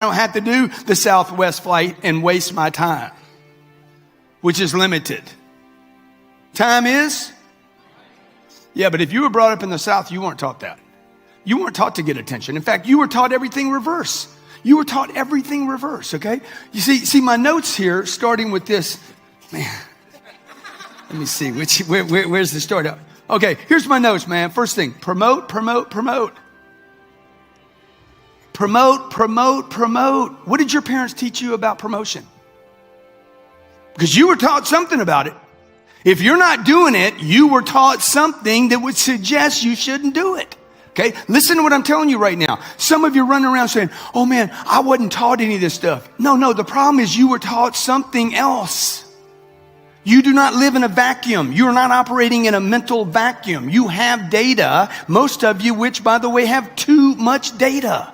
don't have to do the Southwest flight and waste my time, which is limited. Time is? Yeah, but if you were brought up in the South, you weren't taught that. You weren't taught to get attention. In fact, you were taught everything reverse. You were taught everything reverse, okay? You see my notes here, starting with this. Man, let me see, where's the start? Okay, here's my notes, man. First thing, promote, promote, promote. Promote, promote, promote. What did your parents teach you about promotion? Because you were taught something about it. If you're not doing it, you were taught something that would suggest you shouldn't do it. Okay? Listen to what I'm telling you right now. Some of you running around saying, oh man, I wasn't taught any of this stuff. No, the problem is you were taught something else. You do not live in a vacuum. You are not operating in a mental vacuum. You have data, most of you, which by the way, have too much data.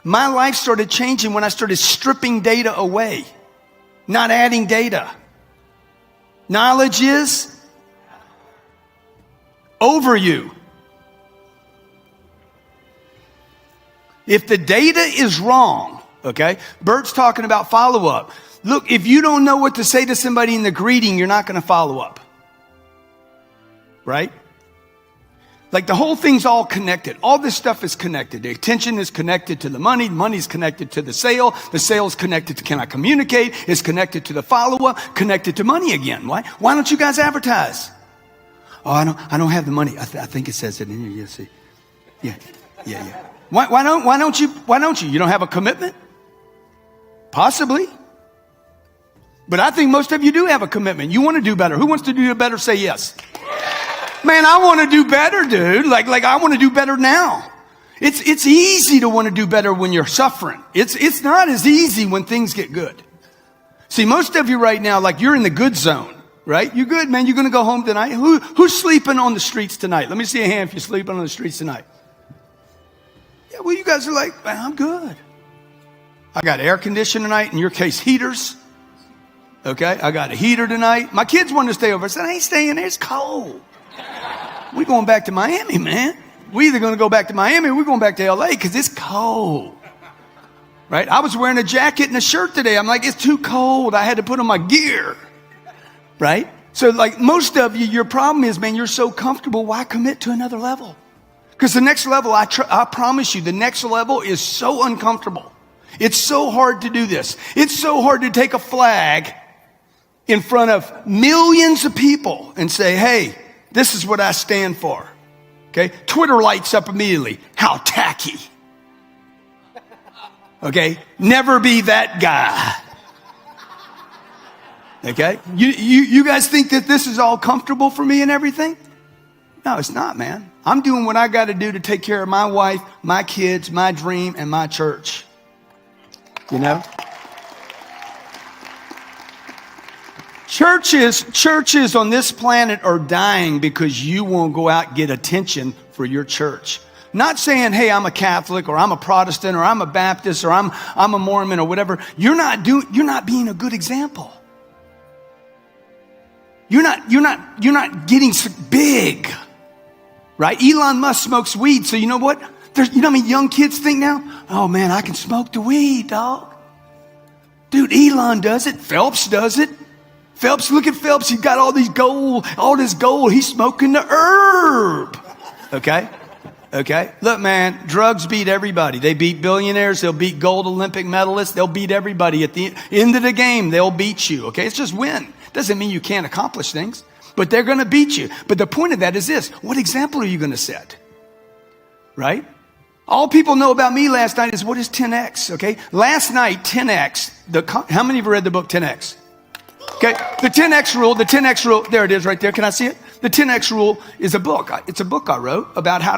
My life started changing when I started stripping data away, not adding data. Knowledge is over you. If the data is wrong, okay, Bert's talking about follow-up. Look, if you don't know what to say to somebody in the greeting, you're not going to follow up. Right? Like the whole thing's all connected. All this stuff is connected. The attention is connected to the money. The money's connected to the sale. The sale's connected to can I communicate? It's connected to the follow-up, connected to money again. Why? Why don't you guys advertise? Oh, I don't have the money. I think it says it in here. You see. Yeah. Why don't you? You don't have a commitment? Possibly. But I think most of you do have a commitment. You want to do better. Who wants to do better? Say yes. Man, I want to do better, dude. Like I want to do better now. It's easy to want to do better when you're suffering. It's not as easy when things get good. See, most of you right now, like you're in the good zone, right? You're good, man. You're going to go home tonight. Who's sleeping on the streets tonight? Let me see a hand if you're sleeping on the streets tonight. Yeah, well, you guys are like, man, I'm good. I got air conditioning tonight. In your case, heaters. Okay, I got a heater tonight. My kids wanted to stay over. I said, I ain't staying there. It's cold. We're going back to Miami, man. We're either going to go back to Miami or we're going back to LA because it's cold. Right? I was wearing a jacket and a shirt today. I'm like, it's too cold. I had to put on my gear. Right? So like most of you, your problem is, man, you're so comfortable. Why commit to another level? Because the next level, I promise you, the next level is so uncomfortable. It's so hard to do this. It's so hard to take a flag in front of millions of people and say, hey, this is what I stand for. Okay? Twitter lights up immediately. How tacky. Okay? Never be that guy. Okay? You guys think that this is all comfortable for me and everything? No, it's not, man. I'm doing what I got to do to take care of my wife, my kids, my dream, and my church. You know? Churches on this planet are dying because you won't go out and get attention for your church. Not saying, hey, I'm a Catholic or I'm a Protestant or I'm a Baptist or I'm a Mormon or whatever. You're not being a good example. You're not getting big. Right? Elon Musk smokes weed, so you know what? You know how many young kids think now? Oh man, I can smoke the weed, dog. Dude, Elon does it. Phelps does it. Phelps, look at Phelps. He's got all this gold. He's smoking the herb. Okay. Look, man, drugs beat everybody. They beat billionaires. They'll beat gold Olympic medalists. They'll beat everybody. At the end of the game, they'll beat you. Okay. It's just win. Doesn't mean you can't accomplish things, but they're going to beat you. But the point of that is this. What example are you going to set? Right? All people know about me last night is what is 10X. Okay. Last night, 10X. How many of you read the book 10X? Okay, the 10X rule, there it is right there. Can I see it? The 10X rule is a book. It's a book I wrote about how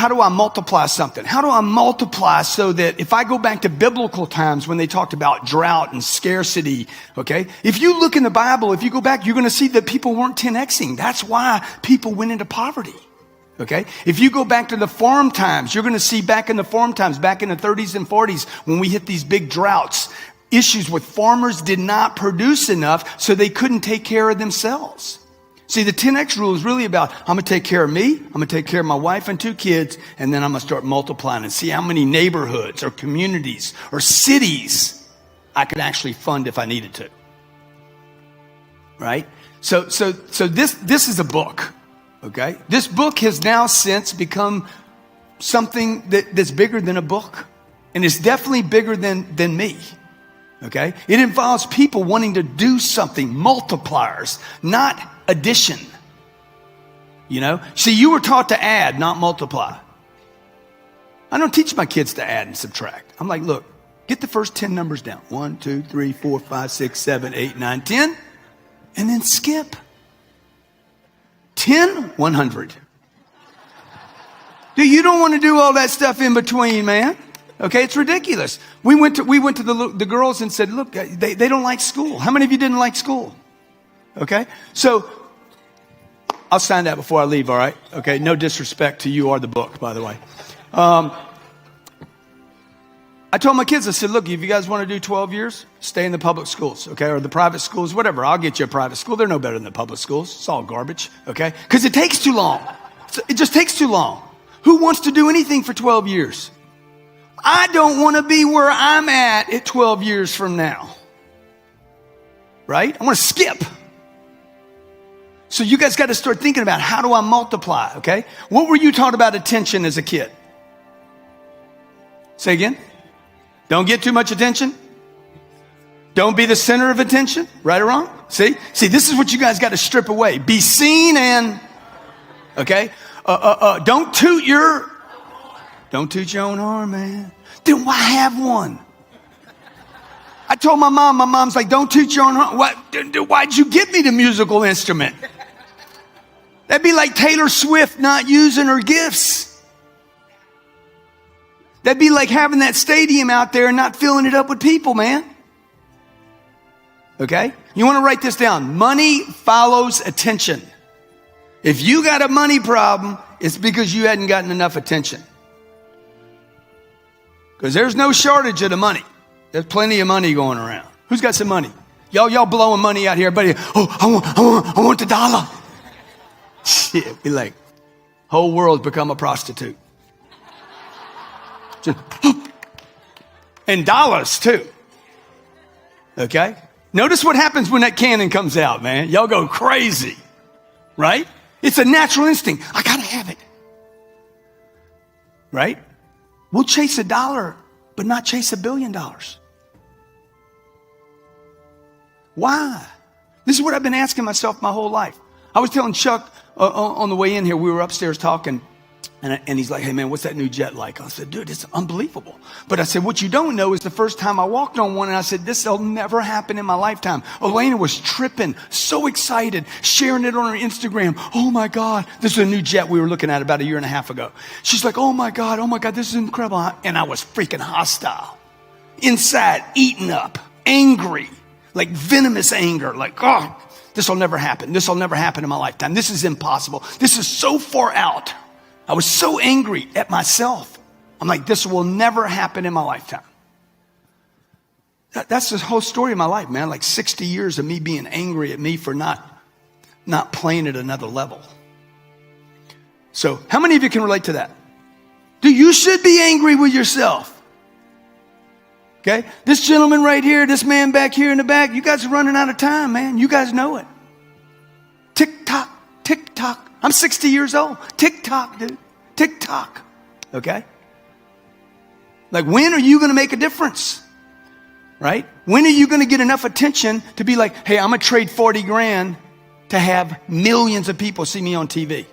do I multiply something? How do I multiply so that if I go back to biblical times when they talked about drought and scarcity, okay? If you look in the Bible, if you go back, you're going to see that people weren't 10Xing. That's why people went into poverty. Okay. If you go back to the farm times, you're going to see back in the farm times, back in the 30s and 40s, when we hit these big droughts, issues with farmers did not produce enough, so they couldn't take care of themselves. See, the 10X rule is really about, I'm going to take care of me, I'm going to take care of my wife and 2 kids, and then I'm going to start multiplying and see how many neighborhoods or communities or cities I could actually fund if I needed to. Right? So this is a book, okay? This book has now since become something that's bigger than a book, and it's definitely bigger than me. Okay? It involves people wanting to do something, multipliers, not addition. You know? See, you were taught to add, not multiply. I don't teach my kids to add and subtract. I'm like, look, get the first 10 numbers down. 1, 2, 3, 4, 5, 6, 7, 8, 9, 10. And then skip. 10, 100. Dude, you don't want to do all that stuff in between, man. Okay, it's ridiculous. We went to the girls and said, look, they don't like school. How many of you didn't like school? Okay, so I'll sign that before I leave, all right? Okay, no disrespect to you or the book, by the way. I told my kids, I said, look, if you guys want to do 12 years, stay in the public schools, okay, or the private schools, whatever. I'll get you a private school. They're no better than the public schools. It's all garbage, okay? Because it takes too long. It just takes too long. Who wants to do anything for 12 years? I don't want to be where I'm at 12 years from now. Right? I want to skip. So you guys got to start thinking about, how do I multiply, okay? What were you taught about attention as a kid? Say again? Don't get too much attention. Don't be the center of attention. Right or wrong? See, this is what you guys got to strip away. Be seen and, okay? Don't toot your own horn, man. Then why have one? I told my mom's like, don't toot your own horn. Why'd you get me the musical instrument? That'd be like Taylor Swift not using her gifts. That'd be like having that stadium out there and not filling it up with people, man. Okay? You want to write this down. Money follows attention. If you got a money problem, it's because you hadn't gotten enough attention. Because there's no shortage of the money. There's plenty of money going around. Who's got some money? Y'all blowing money out here. Everybody, I want the dollar. Shit, be like, whole world's become a prostitute. And dollars too. Okay? Notice what happens when that cannon comes out, man. Y'all go crazy. Right? It's a natural instinct. I gotta have it. Right? We'll chase a dollar, but not chase $1 billion. Why? This is what I've been asking myself my whole life. I was telling Chuck on the way in here, we were upstairs talking, and he's like, hey man, what's that new jet like? I said, dude, it's unbelievable. But I said, what you don't know is the first time I walked on one, and I said, this will never happen in my lifetime. Elena was tripping, so excited, sharing it on her Instagram. Oh my God, this is a new jet we were looking at about 1.5 years ago. She's like, oh my God, this is incredible. And I was freaking hostile. Inside, eaten up, angry, like venomous anger, like, oh, this will never happen. This will never happen in my lifetime. This is impossible. This is so far out. I was so angry at myself. I'm like, this will never happen in my lifetime. That's the whole story of my life, man. Like 60 years of me being angry at me for not playing at another level. So how many of you can relate to that? Dude, you should be angry with yourself. Okay? This gentleman right here, this man back here in the back, you guys are running out of time, man. You guys know it. Tick tock, tick tock. I'm 60 years old. Tick tock, dude. Tick tock. Okay? Like, when are you going to make a difference? Right? When are you going to get enough attention to be like, hey, I'm going to trade 40 grand to have millions of people see me on TV?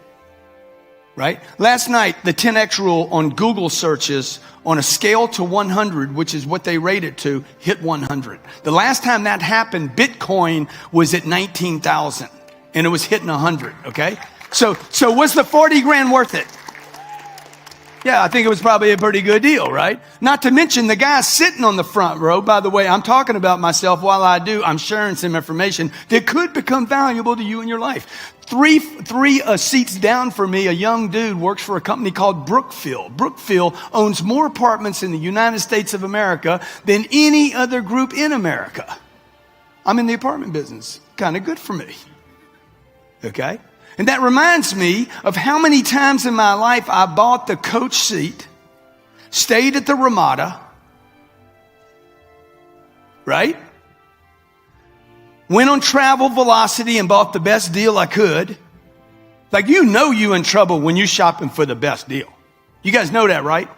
Right? Last night, the 10X rule on Google searches on a scale to 100, which is what they rate it to, hit 100. The last time that happened, Bitcoin was at 19,000 and it was hitting 100. Okay? So was the 40 grand worth it? Yeah, I think it was probably a pretty good deal, right? Not to mention the guy sitting on the front row. By the way, I'm talking about myself while I do. I'm sharing some information that could become valuable to you in your life. Three seats down for me, a young dude works for a company called Brookfield. Brookfield owns more apartments in the United States of America than any other group in America. I'm in the apartment business. Kind of good for me. Okay? And that reminds me of how many times in my life I bought the coach seat, stayed at the Ramada, right? Went on Travel Velocity and bought the best deal I could. Like, you know you're in trouble when you're shopping for the best deal. You guys know that, right?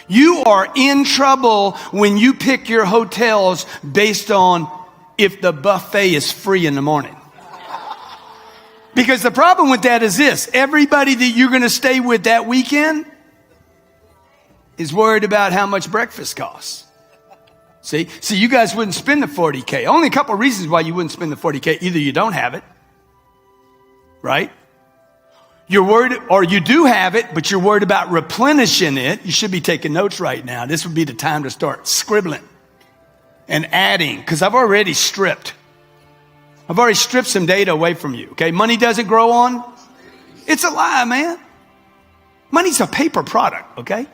You are in trouble when you pick your hotels based on if the buffet is free in the morning. Because the problem with that is this. Everybody that you're going to stay with that weekend is worried about how much breakfast costs. See, you guys wouldn't spend the 40K. Only a couple of reasons why you wouldn't spend the 40K. Either you don't have it, right? You're worried, or you do have it, but you're worried about replenishing it. You should be taking notes right now. This would be the time to start scribbling and adding, because I've already stripped some data away from you, okay? Money doesn't grow on. It's a lie, man. Money's a paper product, okay?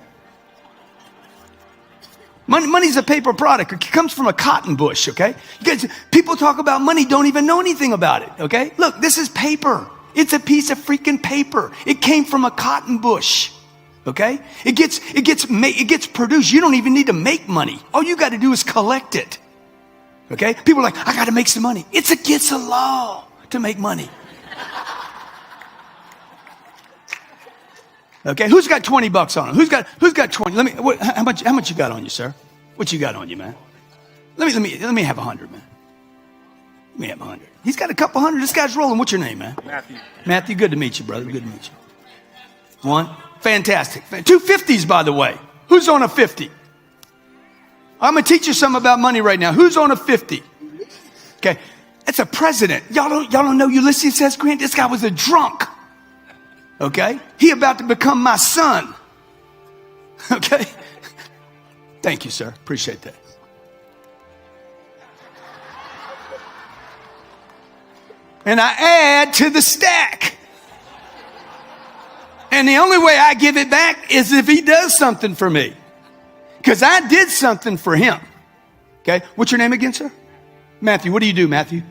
Money's a paper product. It comes from a cotton bush, okay? You guys, people talk about money, don't even know anything about it, okay? Look, this is paper. It's a piece of freaking paper. It came from a cotton bush, okay? It gets produced. You don't even need to make money. All you got to do is collect it, okay? People are like, I got to make some money. It's against the law to make money. Okay, who's got 20 bucks on him? Who's got 20? How much you got on you, sir? What you got on you, man? Let me have 100, man. Let me have 100. He's got a couple hundred. This guy's rolling. What's your name, man? Matthew. Matthew, good to meet you, brother. Good to meet you. One. Fantastic. 250s, by the way. Who's on a 50? I'm going to teach you something about money right now. Who's on a 50? Okay. That's a president. Y'all don't know Ulysses S. Grant? This guy was a drunk. Okay. He about to become my son. Okay. Thank you, sir. Appreciate that. And I add to the stack. And the only way I give it back is if he does something for me. Because I did something for him. Okay? What's your name again, sir? Matthew. What do you do, Matthew?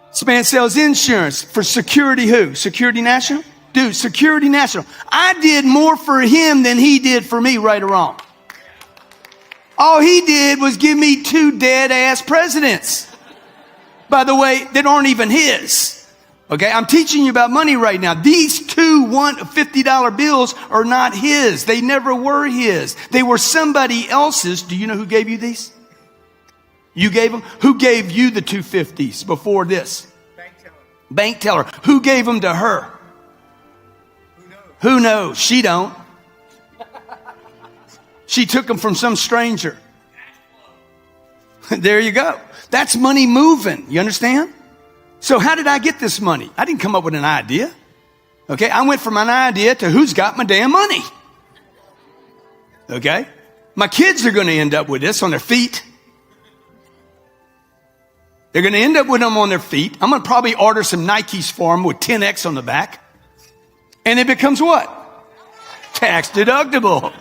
This man sells insurance for Security who? Security National? Dude, Security National. I did more for him than he did for me, right or wrong. All he did was give me 2 dead-ass presidents. By the way, that aren't even his. Okay, I'm teaching you about money right now. These 2 $50 bills are not his. They never were his. They were somebody else's. Do you know who gave you these? You gave them? Who gave you the 250s before this? Bank teller. Who gave them to her? Who knows? She don't. She took them from some stranger. There you go. That's money moving. You understand? So how did I get this money? I didn't come up with an idea. Okay, I went from an idea to who's got my damn money. Okay? My kids are going to end up with this on their feet. They're going to end up with them on their feet. I'm going to probably order some Nikes for them with 10X on the back. And it becomes what? Tax deductible.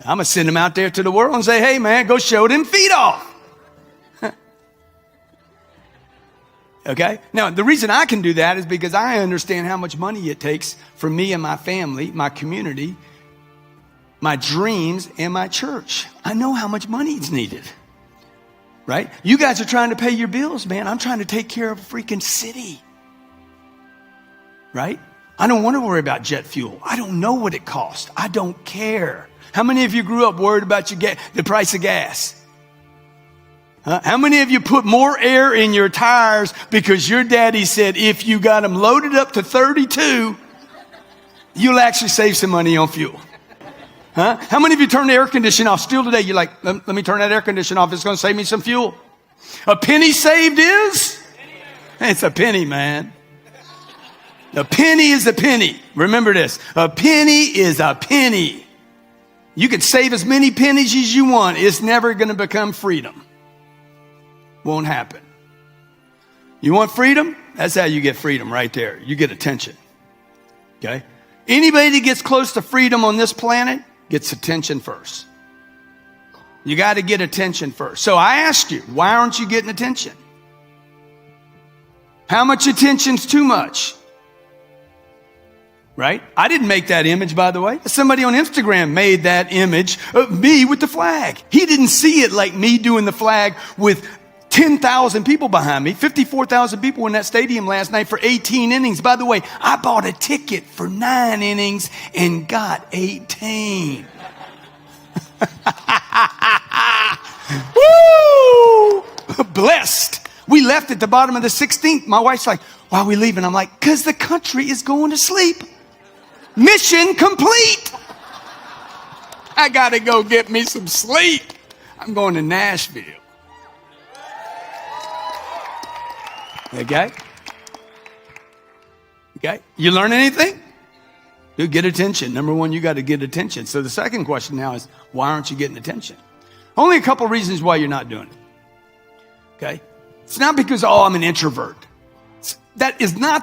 I'm going to send them out there to the world and say, hey, man, go show them feet off. Okay? Now, the reason I can do that is because I understand how much money it takes for me and my family, my community, my dreams, and my church. I know how much money is needed. Right? You guys are trying to pay your bills, man. I'm trying to take care of a freaking city. Right? I don't want to worry about jet fuel. I don't know what it costs. I don't care. How many of you grew up worried about the price of gas? Huh? How many of you put more air in your tires because your daddy said if you got them loaded up to 32, you'll actually save some money on fuel? Huh? How many of you turn the air conditioning off still today? You're like, let me turn that air conditioner off. It's going to save me some fuel. A penny saved is? It's a penny, man. A penny is a penny. Remember this. A penny is a penny. You can save as many pennies as you want. It's never going to become freedom. Won't happen. You want freedom? That's how you get freedom right there. You get attention. Okay? Anybody that gets close to freedom on this planet gets attention first. You got to get attention first. So I asked you, why aren't you getting attention? How much attention's too much? Right? I didn't make that image, by the way. Somebody on Instagram made that image of me with the flag. He didn't see it like me doing the flag with 10,000 people behind me. 54,000 people in that stadium last night for 18 innings. By the way, I bought a ticket for 9 innings and got 18. Woo! Blessed. We left at the bottom of the 16th. My wife's like, why are we leaving? I'm like, because the country is going to sleep. Mission complete. I got to go get me some sleep. I'm going to Nashville. Okay? Okay? You learn anything? You get attention. Number one, you got to get attention. So the second question now is, why aren't you getting attention? Only a couple reasons why you're not doing it. Okay? It's not because, I'm an introvert. That is not the